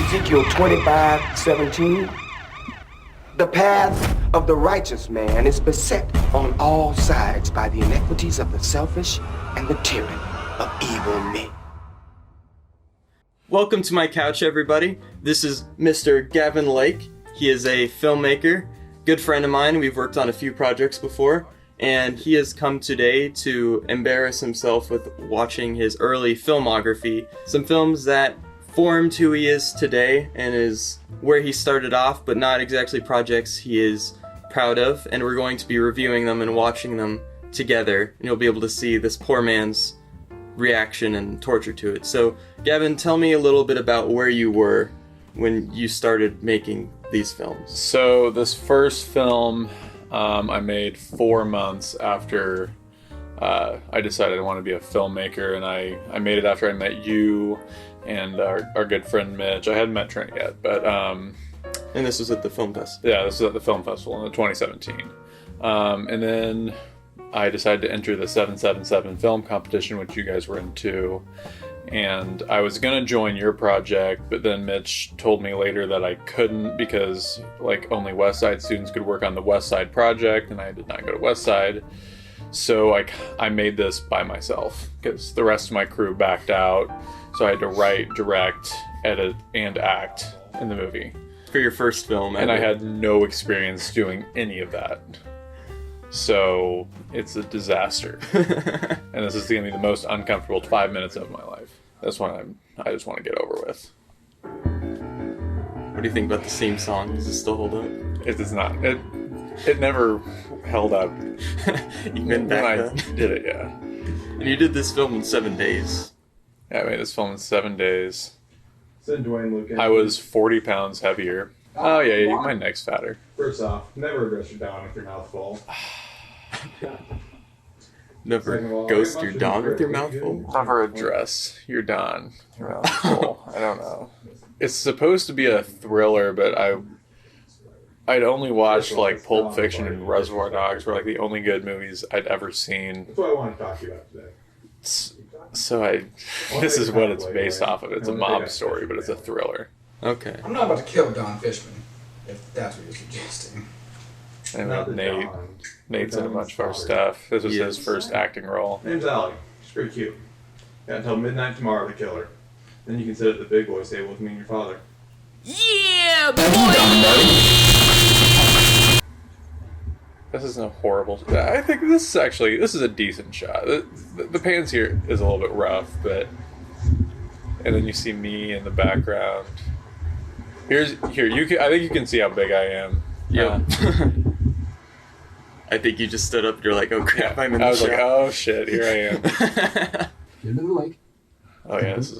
Ezekiel 25:17. The path of the righteous man is beset on all sides by the iniquities of the selfish and the tyranny of evil men. Welcome to my couch, everybody. This is Mr. Gavin Lake. He is a filmmaker, good friend of mine. We've worked on a few projects before, and he has come today to embarrass himself with watching his early filmography. Some films that formed who he is today and is where he started off, but not exactly projects he is proud of, and we're going to be reviewing them and watching them together, and you'll be able to see this poor man's reaction and torture to it. So, Gavin, tell me a little bit about where you were when you started making these films. So this first film I made 4 months after I decided I wanted to be a filmmaker, and I made it after I met you and our good friend Mitch. I hadn't met Trent yet, but and this was at the film festival. Yeah, this was at the film festival in 2017. And then I decided to enter the 777 film competition, which you guys were in too. And I was going to join your project, but then Mitch told me later that I couldn't because only West Side students could work on the West Side project, and I did not go to West Side. So I made this by myself because the rest of my crew backed out. So I had to write, direct, edit, and act in the movie. For your first film. And I had no experience doing any of that. So it's a disaster. And this is going to be the most uncomfortable 5 minutes of my life. That's what I just want to get over with. What do you think about the theme song? Does it still hold up? It does not. It never held up. Even back when I then? did it, yeah. And you did this film in 7 days. Yeah, I made this film in 7 days. Send Dwayne Lucas. I was 40 pounds heavier. Oh yeah, my neck's fatter. First off, never address your dog with your mouth full. Never ghost your dog with your mouth full? Never address your Don with your mouth full. I don't know. It's supposed to be a thriller, but I'd only watched Pulp Fiction and Reservoir Dogs were the only good movies I'd ever seen. That's what I want to talk to you about today. So this is what it's based off of. It's a mob story, but it's a thriller. Okay. I'm not about to kill Don Fishman, if that's what you're suggesting. And with Nate. Nate's in a bunch of our stuff. This was his first acting role. Name's Allie. She's pretty cute. Got until midnight tomorrow to kill her. Then you can sit at the big boys table with me and your father. Yeah, boy! This isn't a horrible... I think this is a decent shot. The pans here is a little bit rough, but... And then you see me in the background. Here. I think you can see how big I am. Yeah. I think you just stood up and you're like, oh crap, I'm in the I was shot. like, oh shit, here I am. Get into the lake. Oh yeah, this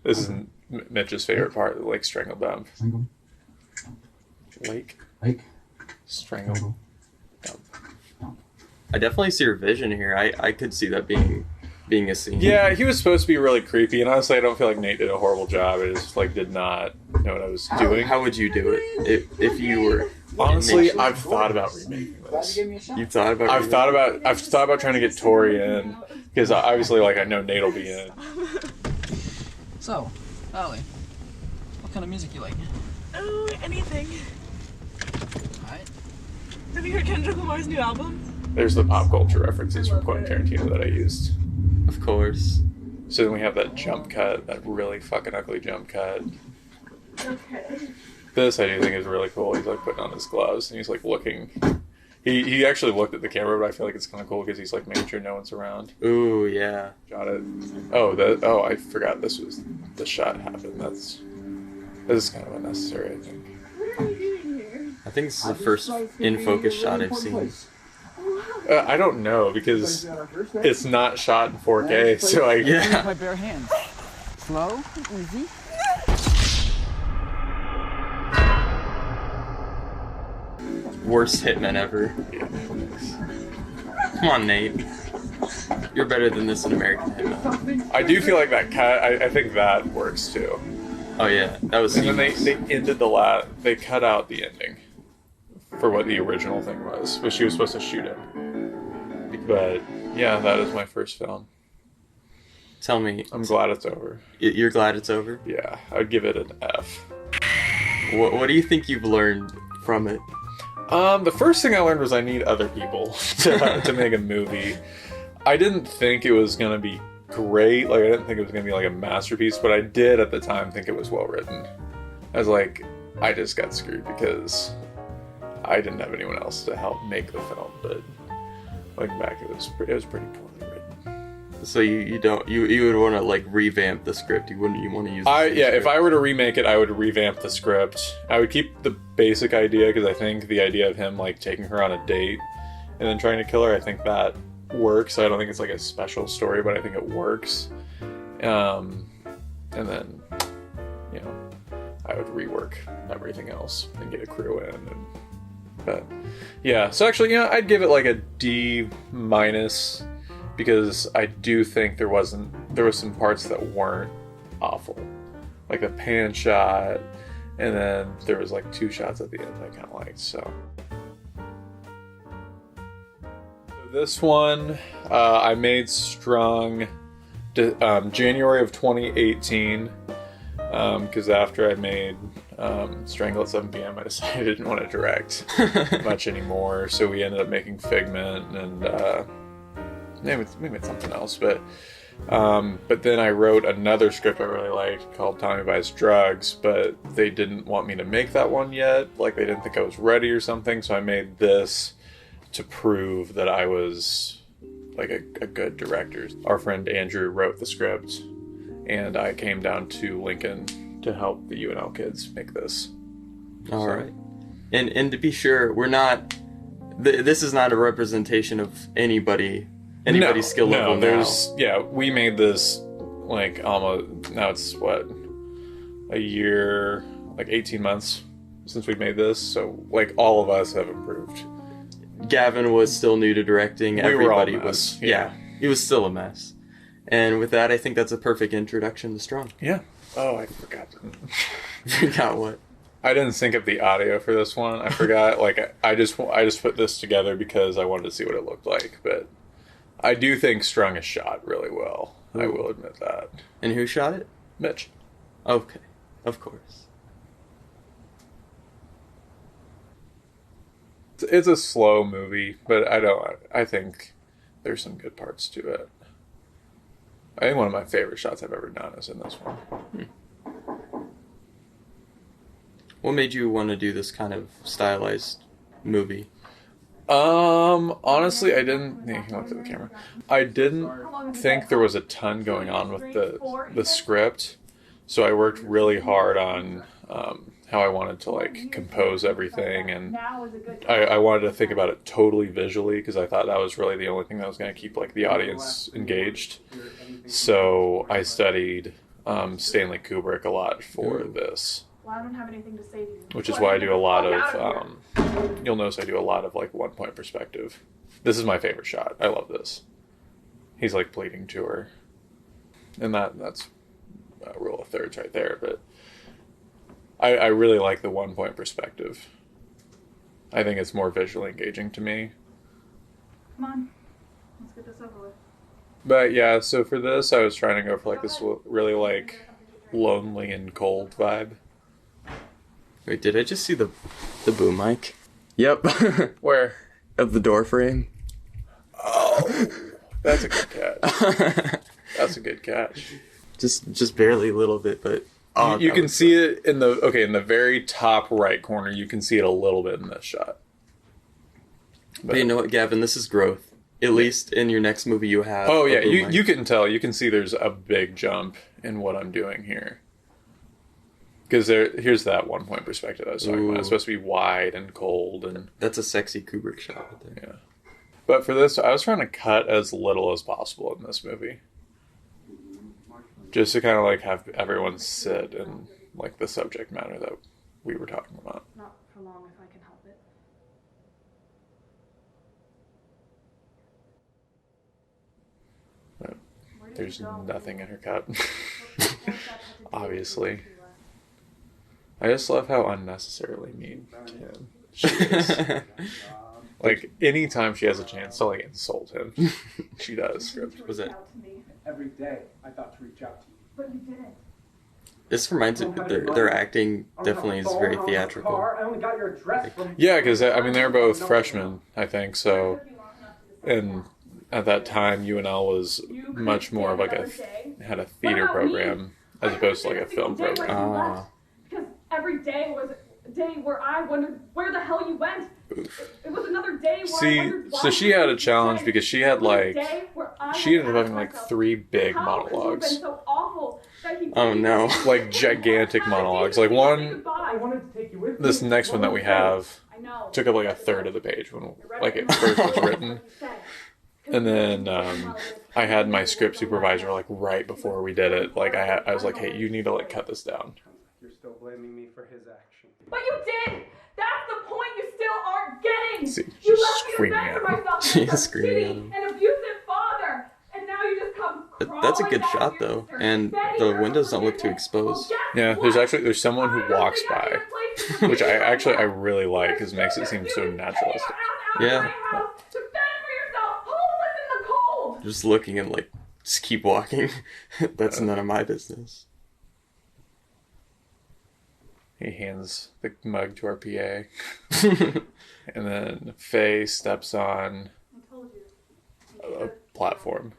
is Mitch's favorite part, the lake strangle dump. Strangle. Lake Lake. strangle dump. I definitely see your vision here. I could see that being a scene. Yeah, he was supposed to be really creepy, and honestly, I don't feel like Nate did a horrible job. I just did not know what I was doing. How would you do it if you were? Honestly, I've thought about remaking this. You thought about? I've thought about trying to get Tori in because obviously, I know Nate will be in. So, Allie, what kind of music you like? Oh, anything. Alright. Have you heard Kendrick Lamar's new album? There's the pop culture references from Quentin Tarantino that I used. Of course. So then we have that jump cut, that really fucking ugly jump cut. Okay. This I do think is really cool. He's putting on his gloves and he's looking. He actually looked at the camera, but I feel like it's kind of cool because he's making sure no one's around. Ooh, yeah. Got it. Oh, I forgot this was the shot happened. This is kind of unnecessary, I think. What are you doing here? I think this is the first in focus shot I've seen. I don't know because it's not shot in 4K, so Yeah. My bare hands. Slow, easy. Worst hitman ever. Come on, Nate. You're better than this in American Hitman. I do feel like that cut. I think that works too. Oh yeah, that was. And then they ended they cut out the ending for what the original thing was, which she was supposed to shoot in. But yeah, that is my first film. Tell me. I'm glad it's over. You're glad it's over? Yeah, I'd give it an F. What do you think you've learned from it? The first thing I learned was I need other people to make a movie. I didn't think it was gonna be great. Like, I didn't think it was gonna be like a masterpiece, but I did at the time think it was well written. I was like, I just got screwed because I didn't have anyone else to help make the film. But looking back, it was pretty poorly written. So you would want to like revamp the script. You want to use. If I were to remake it, I would revamp the script. I would keep the basic idea because I think the idea of him like taking her on a date and then trying to kill her, I think that works. I don't think it's like a special story, but I think it works. And then, you know, I would rework everything else and get a crew in. But yeah, so actually, you know, I'd give it like a D- because I do think there was some parts that weren't awful, like the pan shot, and then there was like 2 shots at the end I kind of liked. So this one I made Strung January of 2018 because after I made Strangle at 7 p.m. I decided I didn't want to direct much anymore, so we ended up making Figment and we made something else, but then I wrote another script I really liked called Tommy Buys Drugs, but they didn't want me to make that one yet. Like, they didn't think I was ready or something, so I made this to prove that I was like a good director. Our friend Andrew wrote the script, and I came down to Lincoln to help the UNL kids make this. All right. And to be sure, we're not... this is not a representation of anybody's skill level now. We made this like almost, now it's what, a year, like 18 months since we made this, so like all of us have improved. Gavin was still new to directing. Everybody was, yeah. He was still a mess. And with that, I think that's a perfect introduction to Strong. Yeah. Oh, I forgot. Forgot what? I didn't sync up the audio for this one. I forgot. Like, I just put this together because I wanted to see what it looked like. But I do think Strung is shot really well. Ooh. I will admit that. And who shot it? Mitch. Okay, of course. It's a slow movie, but I think there's some good parts to it. I think one of my favorite shots I've ever done is in this one. What made you want to do this kind of stylized movie? Honestly, I didn't... You can look at the camera. I didn't think there was a ton going on with the script, so I worked really hard on how I wanted to like compose everything, and I wanted to think about it totally visually because I thought that was really the only thing that was going to keep like the audience engaged. So I studied Stanley Kubrick a lot for this. Well, I don't have anything to say to you. Which is why I do a lot of, you'll notice I do a lot of like 1-point perspective. This is my favorite shot. I love this. He's like pleading to her. And that's a rule of thirds right there, but I really like the 1-point perspective. I think it's more visually engaging to me. Come on, let's get this over with. But yeah, so for this I was trying to go for like this really like lonely and cold vibe. Wait, did I just see the boom mic? Yep. Where? Of the door frame. Oh, that's a good catch. That's a good catch. Just barely a little bit, but you can see it in the very top right corner. You can see it a little bit in this shot. But you know what, Gavin? This is growth. At least in your next movie, you have. Oh yeah, you can tell. You can see there's a big jump in what I'm doing here. Because here's that 1-point perspective I was talking about. It's supposed to be wide and cold, and that's a sexy Kubrick shot right there. Yeah. But for this, I was trying to cut as little as possible in this movie, just to kind of like have everyone sit in like the subject matter that we were talking about. Not for long, if I can help it. But there's nothing in her cut. Obviously. I just love how unnecessarily mean Kim she is. Like, anytime she has a chance to, like, insult him, she does. Was it? Every day, I thought to reach out to you. But you didn't. This reminds me, their acting definitely is very theatrical. Yeah, because I mean they're both freshmen, I think. So, and at that time, UNL was much more of like had a theater program as opposed to like a film program. Because every day was a day where I wondered where the hell you went. It was another day where I wondered why. So she had a challenge because she had like she ended up having like 3 big monologues. Oh no! Like gigantic monologues. Like one, this next one that we have took up like a third of the page when like it first was written. And then I had my script supervisor like right before we did it. Like I was like, hey, you need to like cut this down. You're still blaming me for his action. But you did. That's the point you still aren't getting. See, You she's left me to screaming fend at for him. myself She as is a screaming at shitty him. and abusive father, and now you just come. That's a good crawling shot back to your though, sister, and begging the her windows for don't look too forgiveness. exposed. Well, guess Yeah, what? there's someone who walks by, which I really like because it makes it seem so naturalistic. Yeah. To fend for yourself, homeless in the cold. Just looking and like, just keep walking. That's none of my business. He hands the mug to our PA. And then Faye steps on a platform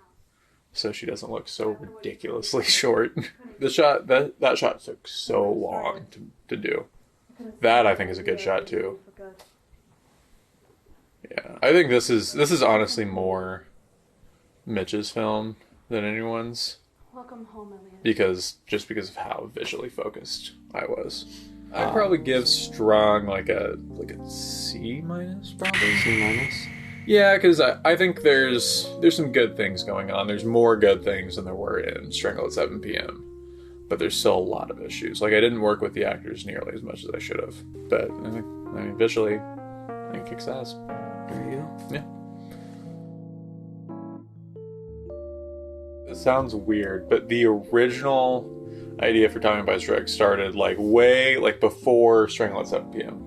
so she doesn't look so ridiculously short. The shot that shot took so long to do. That I think is a good shot too. Yeah, I think this is honestly more Mitch's film than anyone's. Welcome home, Elliot. Because of how visually focused I was. I'd probably give Strong like a C minus, probably. C minus. Yeah, because I think there's some good things going on. There's more good things than there were in Strangle at 7 p.m. But there's still a lot of issues. Like I didn't work with the actors nearly as much as I should have. But I mean, visually, I think it kicks ass. There you go. Yeah. It sounds weird, but the original idea for Tommy Boy's Strike started way before Strangle at 7 p.m.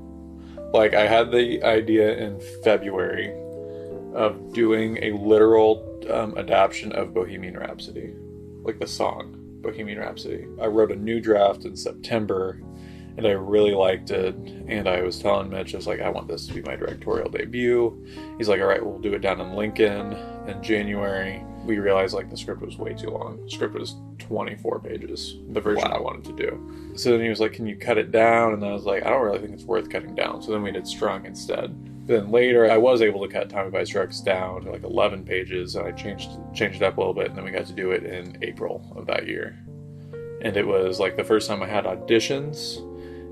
Like I had the idea in February of doing a literal adaptation of Bohemian Rhapsody, like the song Bohemian Rhapsody. I wrote a new draft in September, and I really liked it. And I was telling Mitch, I was like, I want this to be my directorial debut. He's like, all right, we'll do it down in Lincoln in January. We realized the script was way too long. The script was 24 pages, the version I wanted to do. So then he was like, can you cut it down? And I was like, I don't really think it's worth cutting down. So then we did Strong instead. Then later, I was able to cut Tommy Boy's Strikes down to 11 pages, and I changed it up a little bit, and then we got to do it in April of that year. And it was the first time I had auditions.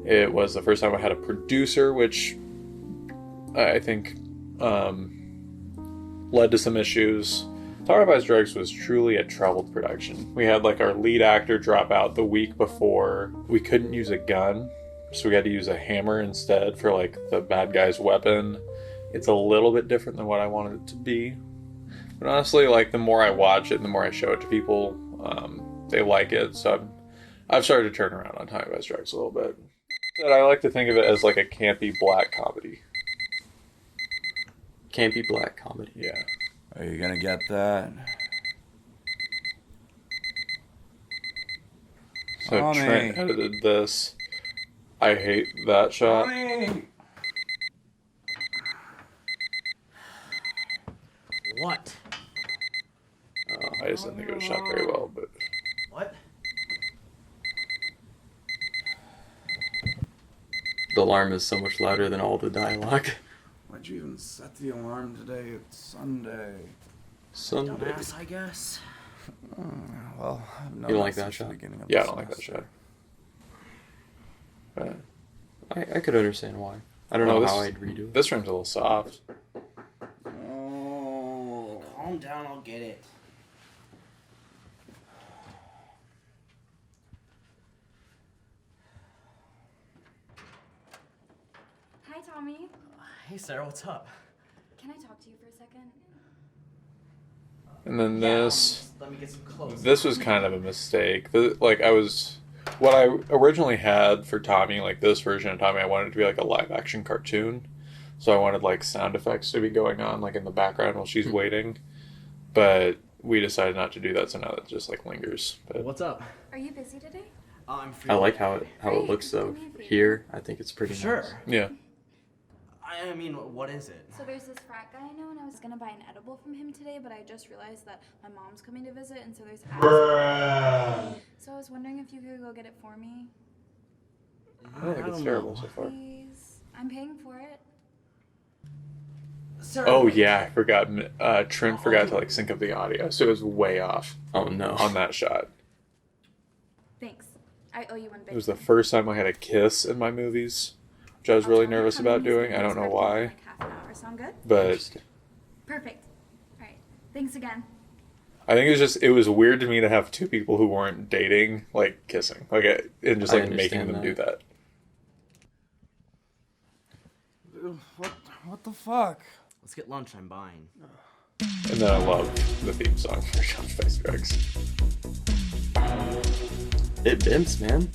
It was the first time I had a producer, which I think led to some issues. Tommy Boy's Strikes was truly a troubled production. We had our lead actor drop out the week before. We couldn't use a gun, so we had to use a hammer instead for the bad guy's weapon. It's a little bit different than what I wanted it to be. But honestly, the more I watch it and the more I show it to people, they like it. So I've started to turn around on Tommy Boy's Strikes a little bit. But I like to think of it as a campy black comedy. Campy black comedy. Yeah. Are you gonna get that? So Mommy. Trent edited this. I hate that shot. Mommy. What? I just didn't think it was shot very well, but What? The alarm is so much louder than all the dialogue. Why'd you even set the alarm today? It's Sunday. Sunday. Dumbass, I guess. Well, I've known You don't like since that the shot? beginning of yeah, I the don't like that semester. shot. But I could understand why. I don't No, know this- how I'd redo it. this frame's a little soft. Oh, calm down, I'll get it. Hi, Tommy. Hey, Sarah, what's up? Can I talk to you for a second? And then this Let me get some clothes. this was kind of a mistake. What I originally had for Tommy, this version of Tommy, I wanted it to be a live action cartoon. So I wanted sound effects to be going on in the background while she's waiting. But we decided not to do that, so now that just lingers. But What's up? Are you busy today? I'm free. I like how it looks though. Here, I think it's pretty Sure. nice. Yeah. I mean, what is it? So there's this frat guy I know, and I was gonna buy an edible from him today, but I just realized that my mom's coming to visit, and so there's acid. So I was wondering if you could go get it for me. I don't think it's terrible so far. Please. I'm paying for it. Sir, Oh yeah, I forgot. Trent forgot to like sync up the audio, so it was way off. Oh no. On that shot. Thanks. I owe you one big. It was the first time I had a kiss in my movies, which I was really nervous about doing. I don't know why, Like half an hour. Sound good? but Perfect. All right. Thanks again. I think it was weird to me to have two people who weren't dating like kissing, and just I like making understand them do that. What the fuck? Let's get lunch. I'm buying. And then I love the theme song for Sean Spice Drugs. It bimps, man.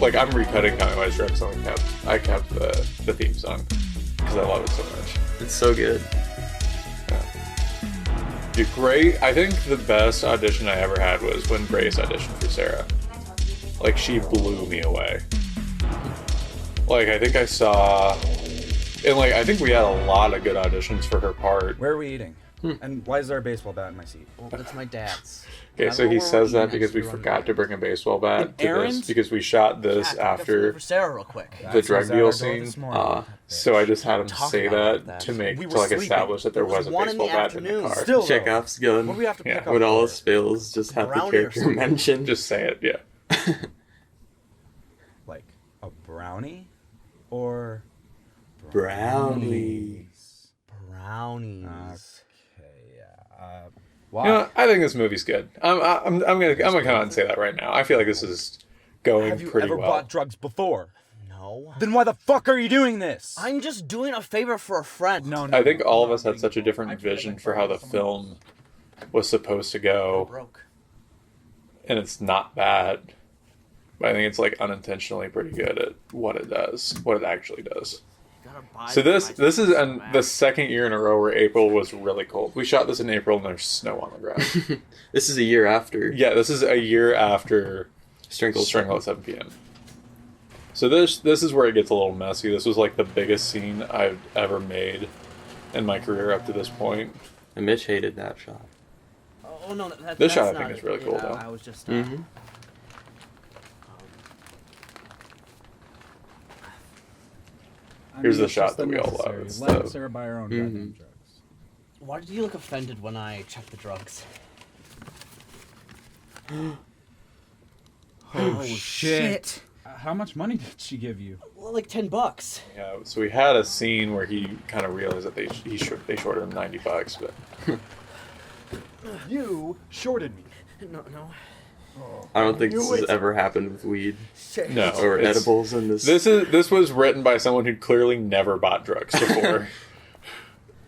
like I'm recutting County Wise Drugs, so I kept the theme song because I love it so much. It's so good. Yeah. Dude, Gray, I think the best audition I ever had was when Grace auditioned for Sarah. Like, she blew me away. Like, I think I saw... And, like, I think we had a lot of good auditions for her part. Where are we eating? And why is there a baseball bat in my seat? Well, that's my dad's. Okay, so he says that because we forgot to bring a baseball bat to this, because we shot this after For Sarah, real quick. the drug deal scene. So I just had him say that to establish that there was a baseball bat in the car. Still, Chekhov's gun. What do we have to pick up When all for? else fails, just have the Brownie or character something. mentioned. Just say it, yeah. Like a brownie or Brownies. Brownies. Okay, yeah. Why? You know, I think this movie's good. I'm gonna come out and say that right now. I feel like this is going Have you pretty ever well. bought drugs before? No. Then why the fuck are you doing this? I'm just doing a favor for a friend. No, no. I think all of us had such a different vision for how the film was supposed to go, Broke. and it's not bad. But I think it's like unintentionally pretty good at what it does, what it actually does. Gotta buy So this is the the second year in a row where April was really cold. We shot this in April and there's snow on the ground. This is a year after Yeah, this is a year after Strangle. Strangle at 7 p.m. So this is where it gets a little messy. This was like the biggest scene I've ever made in my career up to this point. And Mitch hated that shot. Oh no, This that's shot I not think is it. really cool, Yeah, though. I was just. Mm-hmm. Here's the shot that we all love. It's Let the- Sarah buy her own Mhm. goddamn drugs. Why did you look offended when I checked the drugs? Oh shit! How much money did she give you? Well, like $10. Yeah, so we had a scene where he kind of realized that they shorted him $90, but You shorted me. No. I don't think this has ever happened with weed no, or it's- edibles in this. This was written by someone who'd clearly never bought drugs before.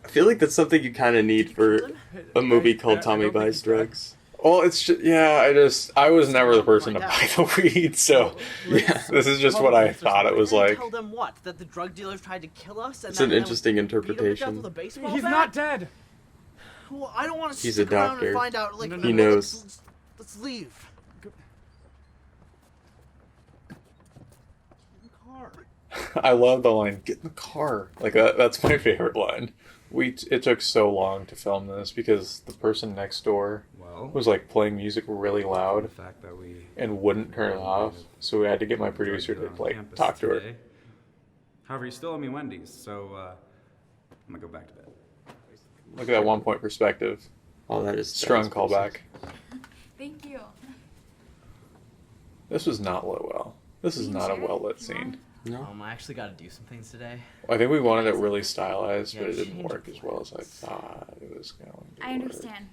I feel like that's something you kind of need for a movie called Tommy Buys Drugs. Well, it's just, I was never the person to buy the weed, so Yeah. this is just what I thought it was like. Tell them what? That the drug dealers tried to kill us? And It's then an they interesting would beat 'em to death interpretation. with a baseball He's bat? not dead. Well, I don't want to He's a stick around doctor. and find out. Like, He knows. Let's leave. Car. I love the line, "Get in the car." Like that's my favorite line. It took so long to film this because the person next door Well, was like playing music really the loud fact that we and wouldn't turn it off, so we had to get my producer to like campus talk to her. today. However, you still owe me Wendy's, so I'm gonna go back to bed. Look at that 1 point perspective. Oh, that is Strong that's callback. Thank you. This was not lit well. This is not a well lit scene. No. I actually got to do some things today. I think we wanted it really stylized, but Yeah, it didn't change work it. as well as I thought it was going to. I understand.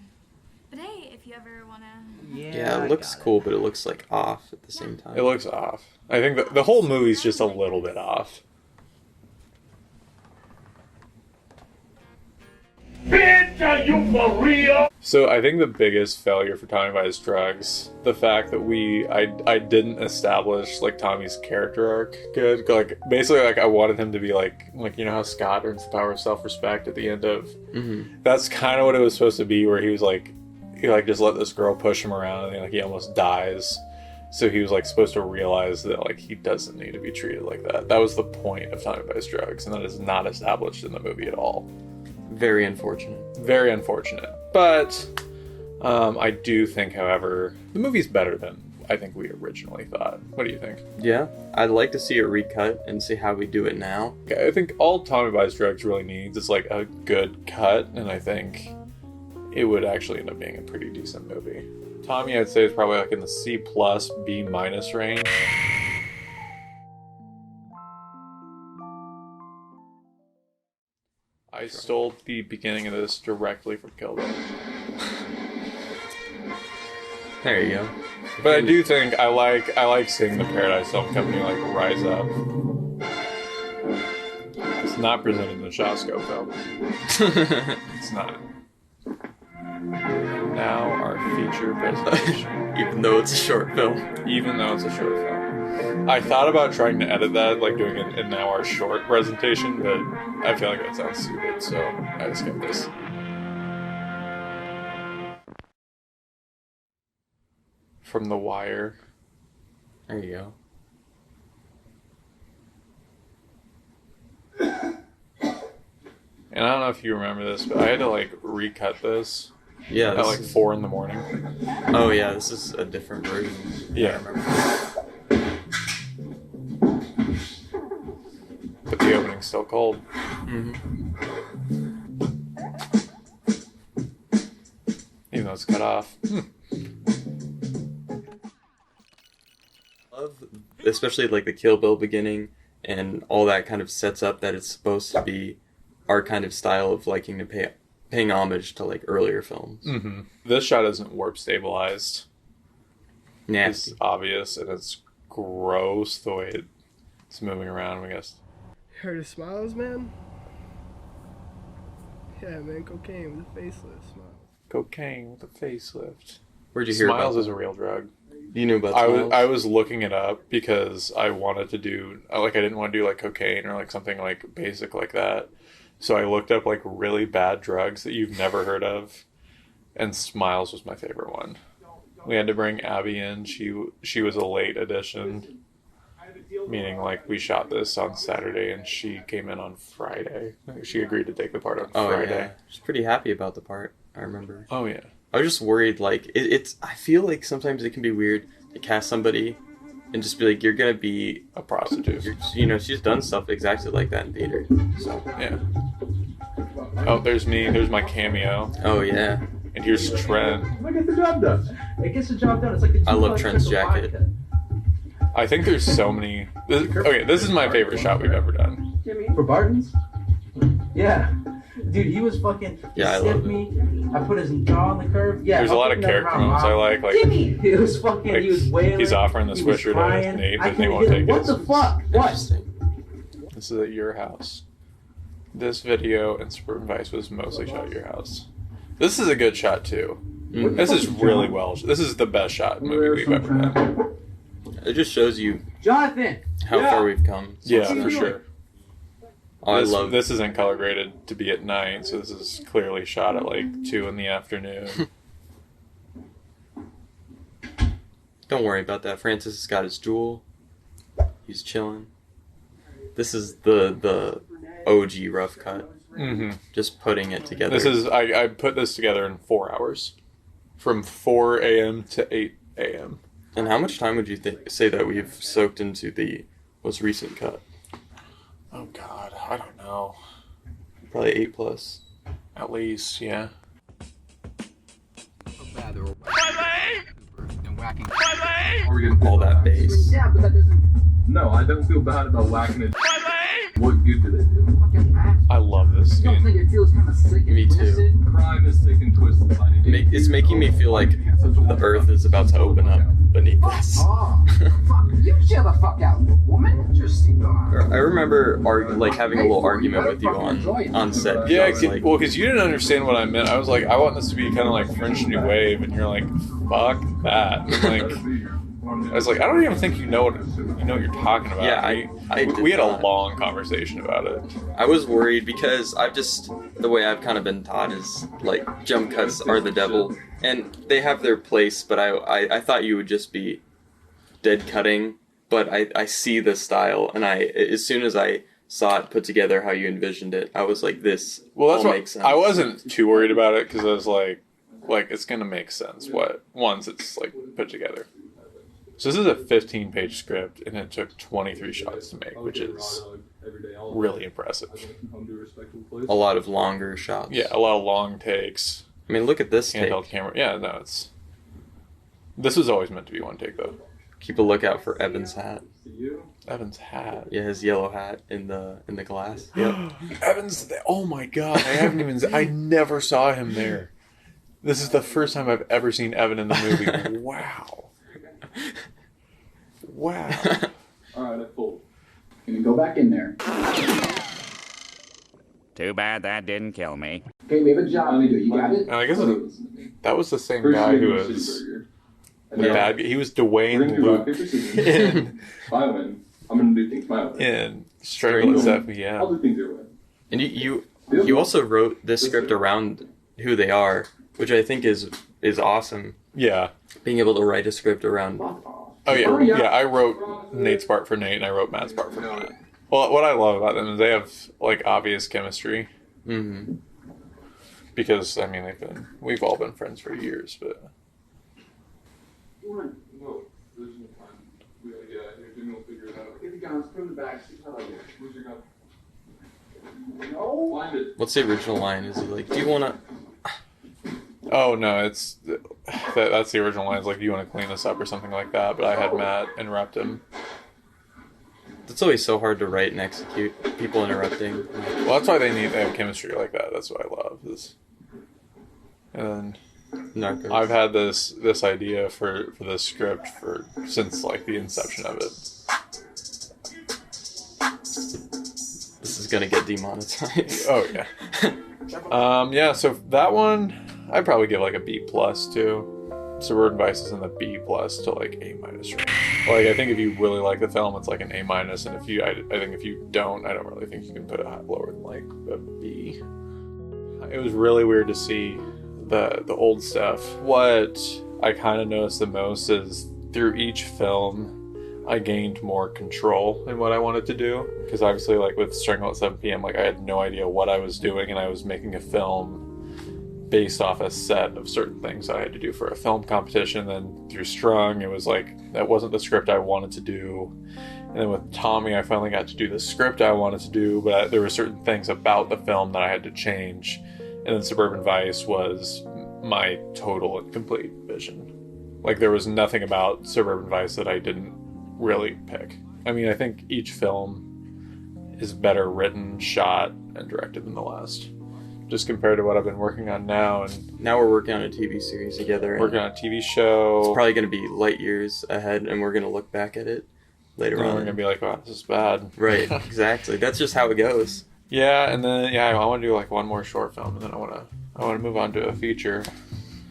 But hey, if you ever wanna. Yeah, it looks cool, but it looks like off at the same time. It looks off. I think the whole movie's just a little bit off. Bitch, are you for real? So I think the biggest failure for Tommy Buys Drugs, the fact that I didn't establish like Tommy's character arc good. Like basically, like I wanted him to be like you know how Scott earns the power of self-respect at the end of. Mm-hmm. That's kind of what it was supposed to be, where he was like, he like just let this girl push him around, and he almost dies. So he was like supposed to realize that like he doesn't need to be treated like that. That was the point of Tommy-Boy's drugs, and that is not established in the movie at all. Very unfortunate. Very unfortunate. But I do think, however, the movie's better than I think we originally thought. What do you think? Yeah, I'd like to see it recut and see how we do it now. Okay, I think all Tommy Buys Drugs really needs is like a good cut, and I think it would actually end up being a pretty decent movie. Tommy, I'd say, is probably like in the C+, B- range. I stole the beginning of this directly from Kill Bill. There you go. But I do think I like seeing the Paradise Film Company like rise up. It's not presented in the Shawscope film. It's not. Now our feature presentation. Even though it's a short film. Even though it's a short film. I thought about trying to edit that, like doing it in now our short presentation, but I feel like that sounds stupid, so I just skipped this. From The Wire. There you go. And I don't know if you remember this, but I had to like recut this. Yeah. At like 4 in the morning. Oh yeah, this is a different version. Yeah. But the opening's still cold. Mm-hmm. Even though it's cut off. Love, especially like the Kill Bill beginning and all that kind of sets up that it's supposed to be our kind of style of liking to paying homage to like earlier films. Mm-hmm. This shot isn't warp stabilized. Nasty. It's obvious and it's gross the way it's moving around, I guess. Heard of Smiles, man? Yeah, man, cocaine with a facelift. Smiles. Cocaine with a facelift. Where'd you hear Smiles about that? is a real drug. You knew about Smiles? I was looking it up because I wanted to do, like, I didn't want to do, like, cocaine or, like, something, like, basic like that. So I looked up, like, really bad drugs that you've never heard of, and Smiles was my favorite one. We had to bring Abby in. She was a late addition, meaning, like, we shot this on Saturday, and she came in on Friday. She agreed to take the part on Friday. Yeah. She's pretty happy about the part, I remember. Oh, yeah. I was just worried, like, I feel like sometimes it can be weird to cast somebody and just be like, you're gonna be a prostitute. You know, she's done stuff exactly like that in theater, so. Yeah. Oh, there's me. There's my cameo. Oh, yeah. And here's Trent. It gets the job done. It gets the job done. It's like the I love Trent's jacket. I think there's so many. This is my favorite shot we've ever done. For Barton's? Yeah. Dude, he was fucking. He I sniffed love me. I put his jaw on the curve. Yeah. There's a lot of character moments I like. Jimmy! He was fucking. Like, he was wailing. he's offering the he was Swisher crying. to Nate, I but they couldn't won't get take him. it. What the fuck? What? This is at your house. This video and Suburban Vice was mostly shot at your house. This is a good shot too. Mm-hmm. This is really well. This is the best shot movie we've ever done. It just shows you Jonathan how far we've come. Yeah, for sure. Oh, This isn't color graded to be at night, so this is clearly shot at like 2 in the afternoon. Don't worry about that. Francis has got his jewel. He's chilling. This is the OG rough cut. Mm-hmm. Just putting it together. This is I put this together in 4 hours, from 4 a.m. to 8 a.m. And how much time would you say that we've soaked into the most recent cut? Oh God, I don't know. Probably 8+. At least, yeah. All that bass. Yeah, but that doesn't. No, I don't feel bad about whacking it. What good do they do? I love this I don't scene. think it feels kind of sick and Me too. twisted. Crime is sick and twisted. It's making me feel like the earth is about to open up beneath us. Oh, fuck! You chill the fuck out, woman. Just sit down. I remember having a little argument with you on set. Yeah, I was like, because you didn't understand what I meant. I was like, I want this to be kind of like French New Wave, and you're like, fuck that. I'm like, I was like, I don't even think you know what you're talking about. Yeah, we had a not. long conversation about it. I was worried because the way I've kind of been taught is like jump cuts are the devil, and they have their place. But I thought you would just be dead cutting. But I see the style, and as soon as I saw it put together how you envisioned it, I was like, this all makes sense. I wasn't too worried about it because I was like it's gonna make sense once it's like put together. So this is a 15-page script, and it took 23 shots to make, which is really impressive. A lot of longer shots. Yeah, a lot of long takes. I mean, look at this handheld take. Camera. Yeah, no, this was always meant to be one take though. Keep a lookout for Evan's hat. Evan's hat. Yeah, his yellow hat in the glass. Yep. Evan's. Oh my god! I never saw him there. This is the first time I've ever seen Evan in the movie. Wow. Wow. Alright, I pulled. Gonna go back in there. Too bad that didn't kill me. Okay, we have a job to do. You got it? And I guess that was the same guy who was the bad guy. He was Dwayne Luke in. If I win, I'm gonna do things my way. In Strangle at 7 p.m. I'll do things your way. And you also wrote this script around who they are, which I think is awesome. Yeah. Being able to write a script around. Oh yeah. I wrote Nate's part for Nate, and I wrote Matt's part for Matt. Well, what I love about them is they have like obvious chemistry. Mm-hmm. Because I mean we've all been friends for years, but. No, there's no time. We'll figure it out. Get the guns, put them in the bag, see how I do. Where's your gun? No. Find it. What's the original line? Is he like, do you want to... Oh, no, that's the original line. It's like, do you want to clean this up or something like that? But I had Matt interrupt him. It's always so hard to write and execute. People interrupting. Well, that's why they have chemistry like that. That's what I love. And Narcos. I've had this idea for this script since like the inception of it. This is gonna get demonetized. Oh yeah. Yeah. So that one, I'd probably give like a B+ to. Suburban Vice is in the B+ to like A- range. Like I think if you really like the film, it's like an A-, and I think if you don't, I don't really think you can put it lower than like a B. It was really weird to see the old stuff. What I kind of noticed the most is through each film, I gained more control in what I wanted to do. Because obviously, like with Strangle at 7 p.m., like I had no idea what I was doing, and I was making a film based off a set of certain things I had to do for a film competition. Then through Strung, it was like that wasn't the script I wanted to do. And then with Tommy, I finally got to do the script I wanted to do, but there were certain things about the film that I had to change. And then Suburban Vice was my total and complete vision. Like there was nothing about Suburban Vice that I didn't really pick. I mean, I think each film is better written, shot, and directed than the last. Just compared to what I've been working on now. And now we're working on a TV series together. Working on a TV show. It's probably going to be light years ahead, and we're going to look back at it later on. We're going to be like, wow, this is bad. Right, exactly. That's just how it goes. Yeah, and then I want to do like one more short film, and then I want to move on to a feature.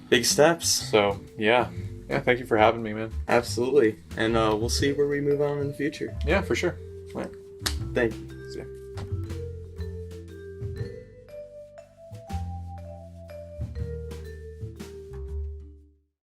Big steps. So yeah, thank you for having me, man. Absolutely, and we'll see where we move on in the future. Yeah, for sure. Right. Thank you. See ya.